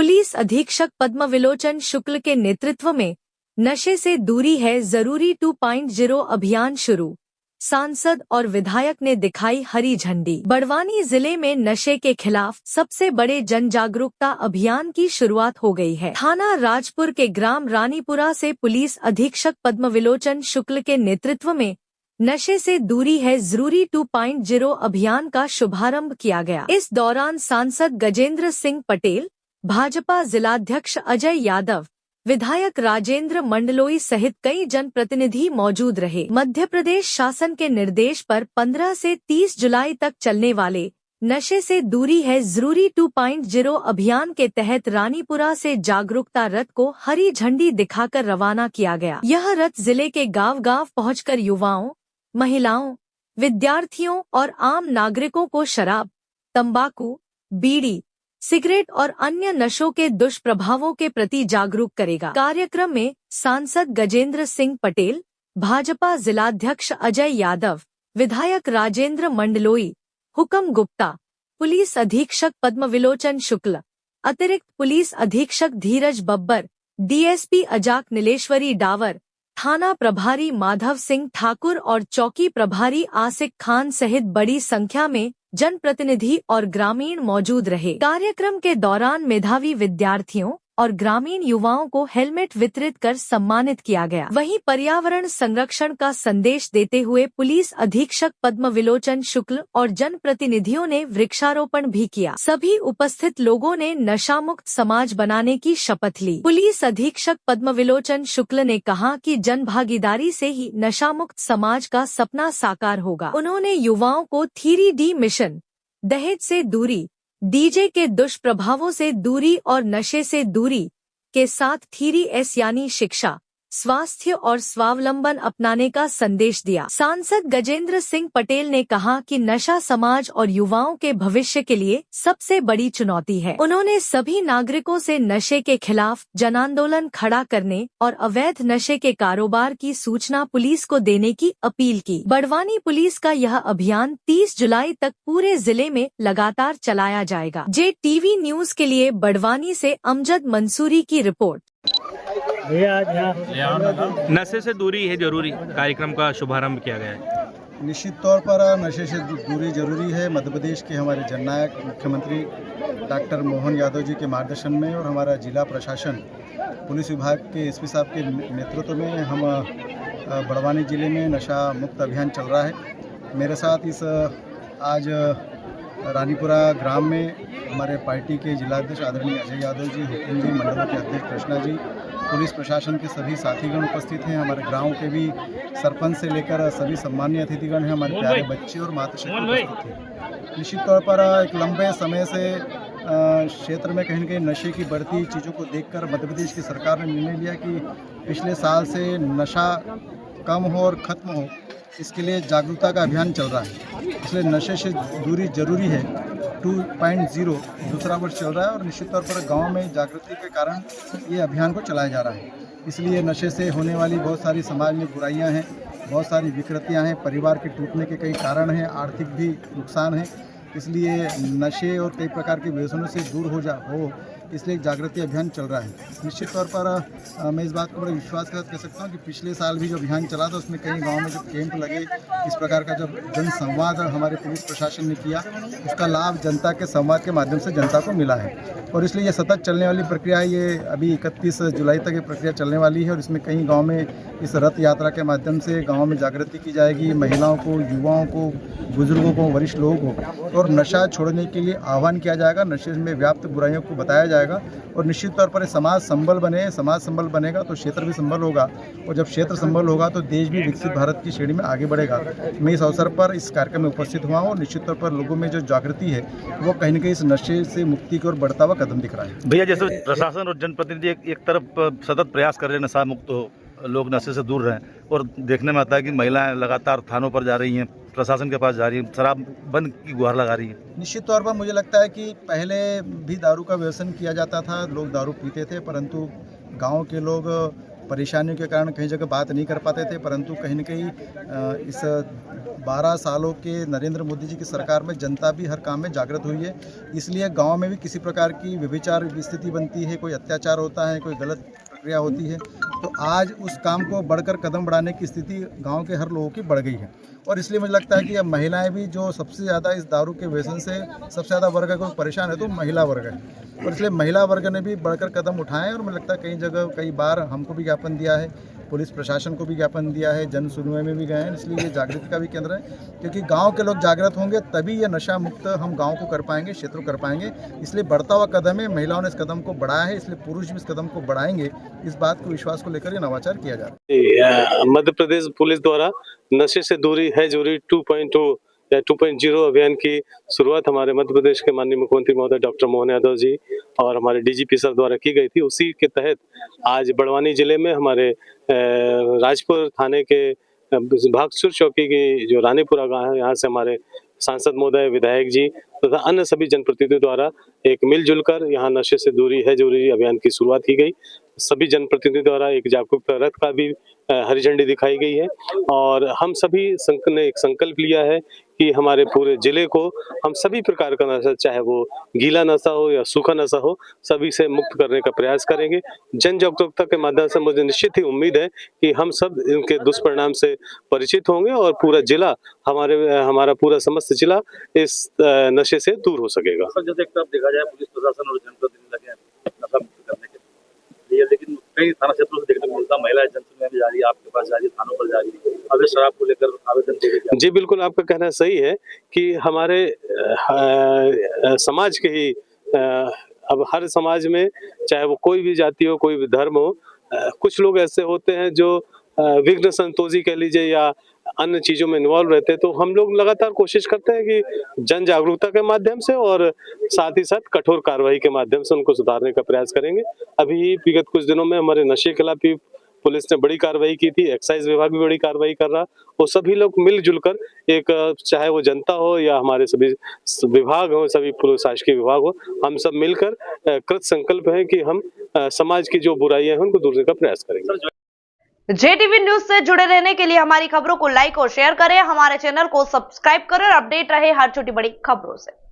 Police अधीक्षक पद्मविलोचन शुक्ल के नेतृत्व में नशे से दूरी है जरूरी 2.0 अभियान शुरू। सांसद और विधायक ने दिखाई हरी झंडी। बड़वानी जिले में नशे के खिलाफ सबसे बड़े जन जागरूकता अभियान की शुरुआत हो गई है। थाना राजपुर के ग्राम रानीपुरा से पुलिस अधीक्षक पद्मविलोचन शुक्ल के नेतृत्व में नशे से दूरी है जरूरी 2.0 अभियान का शुभारंभ किया गया। इस दौरान सांसद गजेंद्र सिंह पटेल, भाजपा जिलाध्यक्ष अजय यादव, विधायक राजेंद्र मंडलोई सहित कई जनप्रतिनिधि मौजूद रहे। मध्य प्रदेश शासन के निर्देश पर 15 से 30 जुलाई तक चलने वाले नशे से दूरी है जरूरी 2.0 अभियान के तहत रानीपुरा से जागरूकता रथ को हरी झंडी दिखाकर रवाना किया गया। यह रथ जिले के गांव-गांव पहुंचकर युवाओं, महिलाओं, विद्यार्थियों और आम नागरिकों को शराब, तंबाकू, बीड़ी, सिगरेट और अन्य नशों के दुष्प्रभावों के प्रति जागरूक करेगा। कार्यक्रम में सांसद गजेंद्र सिंह पटेल, भाजपा जिलाध्यक्ष अजय यादव, विधायक राजेंद्र मंडलोई, हुकम गुप्ता, पुलिस अधीक्षक पद्मविलोचन शुक्ल, अतिरिक्त पुलिस अधीक्षक धीरज बब्बर, डीएसपी अजाक नीलेश्वरी डावर, थाना प्रभारी माधव सिंह ठाकुर और चौकी प्रभारी आसिक खान सहित बड़ी संख्या में जनप्रतिनिधि और ग्रामीण मौजूद रहे। कार्यक्रम के दौरान मेधावी विद्यार्थियों और ग्रामीण युवाओं को हेलमेट वितरित कर सम्मानित किया गया। वहीं पर्यावरण संरक्षण का संदेश देते हुए पुलिस अधीक्षक पद्मविलोचन शुक्ल और जनप्रतिनिधियों ने वृक्षारोपण भी किया। सभी उपस्थित लोगों ने नशामुक्त समाज बनाने की शपथ ली। पुलिस अधीक्षक पद्मविलोचन शुक्ल ने कहा कि जन भागीदारी से ही नशामुक्त समाज का सपना साकार होगा। उन्होंने युवाओं को 3D मिशन, दहेज से दूरी, डीजे के दुष्प्रभावों से दूरी और नशे से दूरी के साथ 3S यानी शिक्षा, स्वास्थ्य और स्वावलंबन अपनाने का संदेश दिया। सांसद गजेंद्र सिंह पटेल ने कहा कि नशा समाज और युवाओं के भविष्य के लिए सबसे बड़ी चुनौती है। उन्होंने सभी नागरिकों से नशे के खिलाफ जनांदोलन खड़ा करने और अवैध नशे के कारोबार की सूचना पुलिस को देने की अपील की। बड़वानी पुलिस का यह अभियान 30 जुलाई तक पूरे जिले में लगातार चलाया जाएगा। JTV न्यूज के लिए बड़वानी से अमजद मंसूरी की रिपोर्ट। नशे से दूरी है जरूरी कार्यक्रम का शुभारंभ किया गया है। निश्चित तौर पर नशे से दूरी जरूरी है। मध्य प्रदेश के हमारे जननायक मुख्यमंत्री डॉक्टर मोहन यादव जी के मार्गदर्शन में और हमारा जिला प्रशासन पुलिस विभाग के एसपी साहब के नेतृत्व में हम बड़वानी जिले में नशा मुक्त अभियान चल रहा है। मेरे साथ इस आज रानीपुरा ग्राम में हमारे पार्टी के जिलाध्यक्ष आदरणीय अजय यादव जी, हुकुम जी, मंडलों के अध्यक्ष कृष्णा जी, पुलिस प्रशासन के सभी साथीगण उपस्थित हैं। हमारे गांव के भी सरपंच से लेकर सभी सम्मानीय अतिथिगण हैं। हमारे प्यारे बच्चे और मातृशक्ति उपस्थित हैं। निश्चित तौर पर एक लंबे समय से क्षेत्र में कहीं न कहीं नशे की बढ़ती चीज़ों को देखकर मध्य प्रदेश की सरकार ने निर्णय लिया कि पिछले साल से नशा कम हो और ख़त्म हो, इसके लिए जागरूकता का अभियान चल रहा है। इसलिए नशे से दूरी जरूरी है 2.0 दूसरा वर्ष चल रहा है और निश्चित तौर पर गांव में जागृति के कारण ये अभियान को चलाया जा रहा है। इसलिए नशे से होने वाली बहुत सारी समाज में बुराइयां हैं, बहुत सारी विकृतियां हैं, परिवार के टूटने के कई कारण हैं, आर्थिक भी नुकसान है। इसलिए नशे और कई प्रकार के व्यसनों से दूर हो इसलिए जागृति अभियान चल रहा है। निश्चित तौर पर मैं इस बात को बड़े विश्वास के साथ कह सकता हूँ कि पिछले साल भी जो अभियान चला था उसमें कई गाँव में जब कैंप लगे, इस प्रकार का जब जन संवाद हमारे पुलिस प्रशासन ने किया, उसका लाभ जनता के संवाद के माध्यम से जनता को मिला है। और इसलिए ये सतत चलने वाली प्रक्रिया है। ये अभी 31 जुलाई तक ये प्रक्रिया चलने वाली है और इसमें कई गाँव में इस रथ यात्रा के माध्यम से गाँव में जागृति की जाएगी। महिलाओं को, युवाओं को, बुजुर्गों को, वरिष्ठ लोगों को और नशा छोड़ने के लिए आह्वान किया जाएगा। नशे में व्याप्त बुराइयों को बताया जाएगा और निश्चित तौर पर समाज संबल बने। समाज संबल बनेगा तो क्षेत्र भी संबल होगा और जब क्षेत्र संबल होगा तो देश भी विकसित भारत की श्रेणी में आगे बढ़ेगा। मैं इस अवसर पर इस कार्यक्रम में उपस्थित हुआ हूँ और निश्चित तौर पर लोगों में जो जागृति है वो कहीं न कहीं इस नशे से मुक्ति की ओर बढ़ता हुआ कदम दिख रहा है। भैया, जैसे प्रशासन और जनप्रतिनिधि एक तरफ सतत प्रयास कर रहे हैं नशा मुक्त हो, लोग नशे से दूर रहें, और देखने में आता है कि महिलाएं लगातार थानों पर जा रही हैं, प्रशासन के पास जा रही हैं, शराब बंद की गुहार लगा रही हैं। निश्चित तौर पर मुझे लगता है कि पहले भी दारू का व्यसन किया जाता था, लोग दारू पीते थे, परंतु गांव के लोग परेशानियों के कारण कई जगह बात नहीं कर पाते थे, परंतु कहीं न कहीं इस 12 सालों के नरेंद्र मोदी जी की सरकार में जनता भी हर काम में जागृत हुई है। इसलिए गांव में भी किसी प्रकार की व्यभिचार की स्थिति बनती है, कोई अत्याचार होता है, कोई गलत प्रक्रिया होती है, तो आज उस काम को बढ़कर कदम बढ़ाने की स्थिति गांव के हर लोगों की बढ़ गई है। और इसलिए मुझे लगता है कि अब महिलाएं भी, जो सबसे ज़्यादा इस दारू के व्यसन से सबसे ज़्यादा वर्ग को परेशान है, तो महिला वर्ग है, और इसलिए महिला वर्ग ने भी बढ़कर कदम उठाए हैं। और मुझे लगता है कई जगह कई बार हमको भी ज्ञापन दिया है, पुलिस प्रशासन को भी ज्ञापन दिया है, जन सुनवाई में भी गए हैं। इसलिए ये जागृति का भी केंद्र है, क्योंकि गांव के लोग जागृत होंगे तभी ये नशा मुक्त हम गांव को कर पाएंगे, क्षेत्र को कर पाएंगे। इसलिए बढ़ता हुआ कदम है, महिलाओं ने इस कदम को बढ़ाया है, इसलिए पुरुष भी इस कदम को बढ़ाएंगे। इस बात को, विश्वास को लेकर ये नवाचार किया जा रहा है। मध्य प्रदेश पुलिस द्वारा नशे से दूरी है जरूरी 2.0 या 2.0 अभियान की शुरुआत हमारे मध्य प्रदेश के माननीय मुख्यमंत्री महोदय डॉक्टर मोहन यादव जी और हमारे डीजीपी सर द्वारा की गई थी। उसी के तहत आज बड़वानी जिले में हमारे राजपुर थाने के भागसुर चौकी की जो रानीपुरा गांव है, यहाँ से हमारे सांसद महोदय, विधायक जी तथा अन्य सभी जनप्रतिनिधियों द्वारा एक मिलजुल कर यहाँ नशे से दूरी है जरूरी अभियान की शुरुआत की गई। सभी जनप्रतिनिधियों द्वारा एक जागरूकता रथ का भी हरी झंडी दिखाई गई है और हम सभी ने एक संकल्प लिया है कि हमारे पूरे जिले को हम सभी प्रकार का नशा, चाहे वो गीला नशा हो या सूखा नशा हो, सभी से मुक्त करने का प्रयास करेंगे। जन जागरूकता के माध्यम से मुझे निश्चित ही उम्मीद है कि हम सब इनके दुष्परिणाम से परिचित होंगे और पूरा जिला, हमारा पूरा समस्त जिला इस नशे से दूर हो सकेगा। सर, जैसे एक तरफ देखा जाए पुलिस प्रशासन और जनप्रतिनिधि लगे हैं नशा मुक्त करने के लिए, लेकिन कई थाना क्षेत्रों से देखने को मिलता है महिलाएं जनसुनवाई में जा रही है, आपके पास जा रही है, थानों पर जा रही है, अब इस शराब को लेकर आवेदन दे रही है। जी बिल्कुल, आपका कहना सही है कि हमारे समाज के ही अब हर समाज में, चाहे वो कोई भी जाति हो, कोई भी धर्म हो, कुछ लोग ऐसे होते हैं जो विघ्न संतोषी कह लीजिए या अन्य चीजों में इन्वॉल्व रहते हैं। तो हम लोग लगातार कोशिश करते हैं कि जन जागरूकता के माध्यम से और साथ ही साथ कठोर कार्रवाई के माध्यम से उनको सुधारने का प्रयास करेंगे। अभी विगत कुछ दिनों में हमारे नशे के खिलाफ भी पुलिस ने बड़ी कार्रवाई की थी, एक्साइज विभाग भी बड़ी कार्रवाई कर रहा, और सभी लोग मिलजुल कर एक, चाहे वो जनता हो या हमारे सभी विभाग हो, सभी प्रशासकीय विभाग हो, हम सब मिलकर कृत संकल्प है कि हम समाज की जो बुराइयां हैं उनको दूर करने का प्रयास करेंगे। JTV न्यूज से जुड़े रहने के लिए हमारी खबरों को लाइक और शेयर करें, हमारे चैनल को सब्सक्राइब करें और अपडेट रहे हर छोटी बड़ी खबरों से।